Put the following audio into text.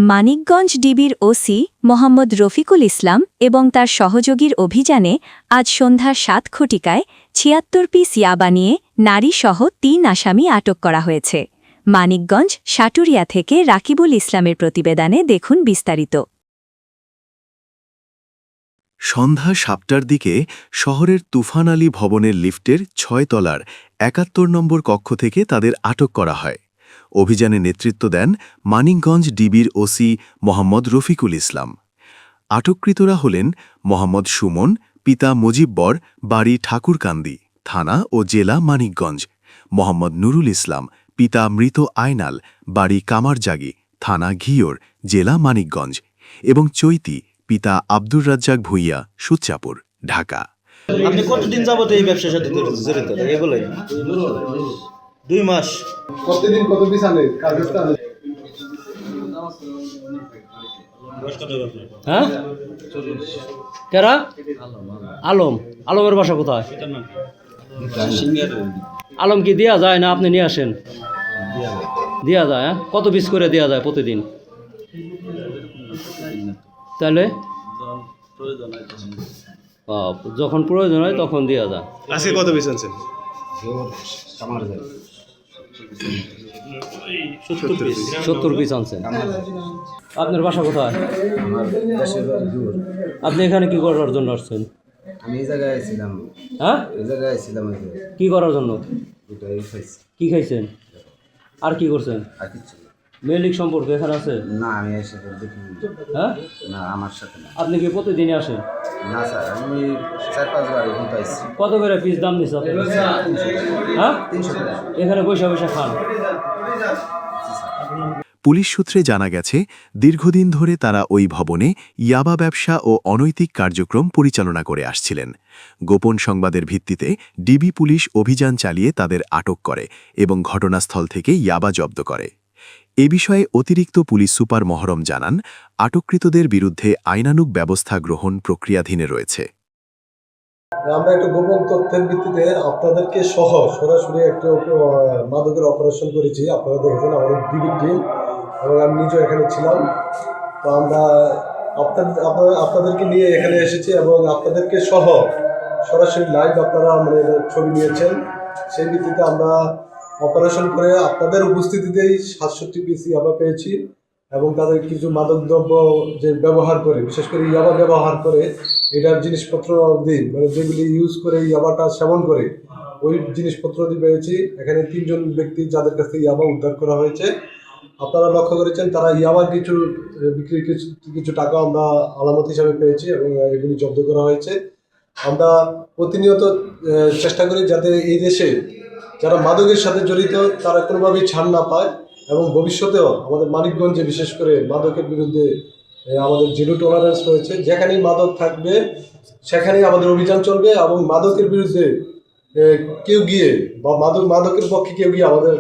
মানিকগঞ্জ ডিবির OC Mohammad Rafiqul Islam এবং তার সহযোগীর অভিযানে আজ সন্ধ্যা ৭ ঘটিকায় ৭৬ পিস ইয়াবা নিয়ে নারীসহ ৩ আসামি আটক করা হয়েছে। মানিকগঞ্জ সাটুরিয়া থেকে রাকিবুল ইসলামের প্রতিবেদনে দেখুন বিস্তারিত। সন্ধ্যা ৭টার দিকে শহরের তুফান আলী ভবনের লিফটের ৬ তলার ৭১ নম্বর কক্ষ থেকে তাদের আটক করা হয়। অভিযানে নেতৃত্ব দেন মানিকগঞ্জ ডিবির ওসি মোহাম্মদ রফিকুল ইসলাম। আটককৃতরা হলেন মোহাম্মদ সুমন, পিতা মুজিব্বর, বাড়ি ঠাকুরকান্দি, থানা ও জেলা মানিকগঞ্জ; মোহাম্মদ নুরুল ইসলাম, পিতা মৃত আয়নাল, বাড়ি কামারজাগি, থানা ঘিওর, জেলা মানিকগঞ্জ; এবং চৈতি, পিতা আব্দুর রাজ্জাক ভুইয়া, সুচ্চাপুর, ঢাকা। আপনি কতদিন যাবত এই ব্যবসার সাথে জড়িত? এগুলো 2 মাস। প্রতিদিন কত পিস আনে? হ্যাঁ, কেরা? আলম। আলমের বাসা কোথায়? আলম কি দেয়া যায় না আপনি নিয়ে আসেন? দেয়া যায়। হ্যাঁ, কত পিস করে দেয়া যায় প্রতিদিন? তাহলে যখন প্রয়োজন হয় তখন দেওয়া যায়। আজকে কত পিস আনছেন? 70 পিস আনছেন। আপনার বাসা কোথায়? আপনি এখানে কি করার জন্য আসছেন? আমি এই জায়গায় আইছিলাম। হ্যাঁ, এই জায়গায় আইছিলাম। কি করার জন্য? এটাই খাইছি। কি খাইছেন আর কি করছেন? আর কিছু মেলিক সম্পর্ক এখানে আছে? না, আমি এসে দেখিনি। হ্যাঁ, না, আমার সাথে না। আপনি কি প্রতিদিনই আসেন? না স্যার, আমি 4-5 বার এখন পাইছি। কত করে পিস দাম দিচ্ছে আপনি? হ্যাঁ, 300 টাকা। এখানে বসে বসে খান। পুলিশ সূত্রে জানা গেছে, দীর্ঘদিন ধরে তারা ওই ভবনে ইয়াবা ব্যবসা ও অনৈতিক কার্যক্রম পরিচালনা করে আসছিলেন। গোপন সংবাদের ভিত্তিতে ডিবি পুলিশ অভিযান চালিয়ে তাদের আটক করে এবং ঘটনাস্থল থেকে ইয়াবা জব্দ করে। এ বিষয়ে অতিরিক্ত পুলিশ সুপার মহরম জানান, আটককৃতদের বিরুদ্ধে আইনানুগ ব্যবস্থা গ্রহণ প্রক্রিয়াধীনে রয়েছে। আমরা একটা গোপন তথ্যের ভিত্তিতে আপনাদেরকে সহ সরাসরি একটা মাদকের অপারেশন করেছি। আপনারা দেখেছেন আমাদের ডিবি টিম এবং আমি নিজেও এখানে ছিলাম। তো আমরা আপনাদেরকে নিয়ে এখানে এসেছি এবং আপনাদেরকে সহ সরাসরি লাইভ আপনারা আমাদের ছবি নিয়েছেন। সেই ভিত্তিতে আমরা অপারেশন করে আপনাদের উপস্থিতিতেই 67 পিস ইয়াবা পেয়েছি এবং তাদের কিছু মাদকদ্রব্য যে ব্যবহার করে, বিশেষ করে ইয়াবা ব্যবহার করে এটার জিনিসপত্র দিই, মানে যেগুলি ইউজ করে ইয়াবাটা সেবন করে ওই জিনিসপত্র দিয়ে পেয়েছি। এখানে 3 জন ব্যক্তি যাদের কাছ থেকে ইয়াবা উদ্ধার করা হয়েছে। আপনারা লক্ষ্য করেছেন তারা ইয়াবার কিছু বিক্রির কিছু টাকা আমরা আলামত হিসাবে পেয়েছি এবং এগুলি জব্দ করা হয়েছে। আমরা প্রতিনিয়ত চেষ্টা করি যাতে এই দেশে যারা মাদকের সাথে জড়িত তারা কোনোভাবেই ছাড় না পায় এবং ভবিষ্যতেও আমাদের মানিকগঞ্জে বিশেষ করে মাদকের বিরুদ্ধে আমাদের জিরো টলারেন্স রয়েছে। যেখানেই মাদক থাকবে সেখানেই আমাদের অভিযান চলবে এবং মাদকের বিরুদ্ধে কেউ গিয়ে বা মাদকের পক্ষে কেউ গিয়ে আমাদের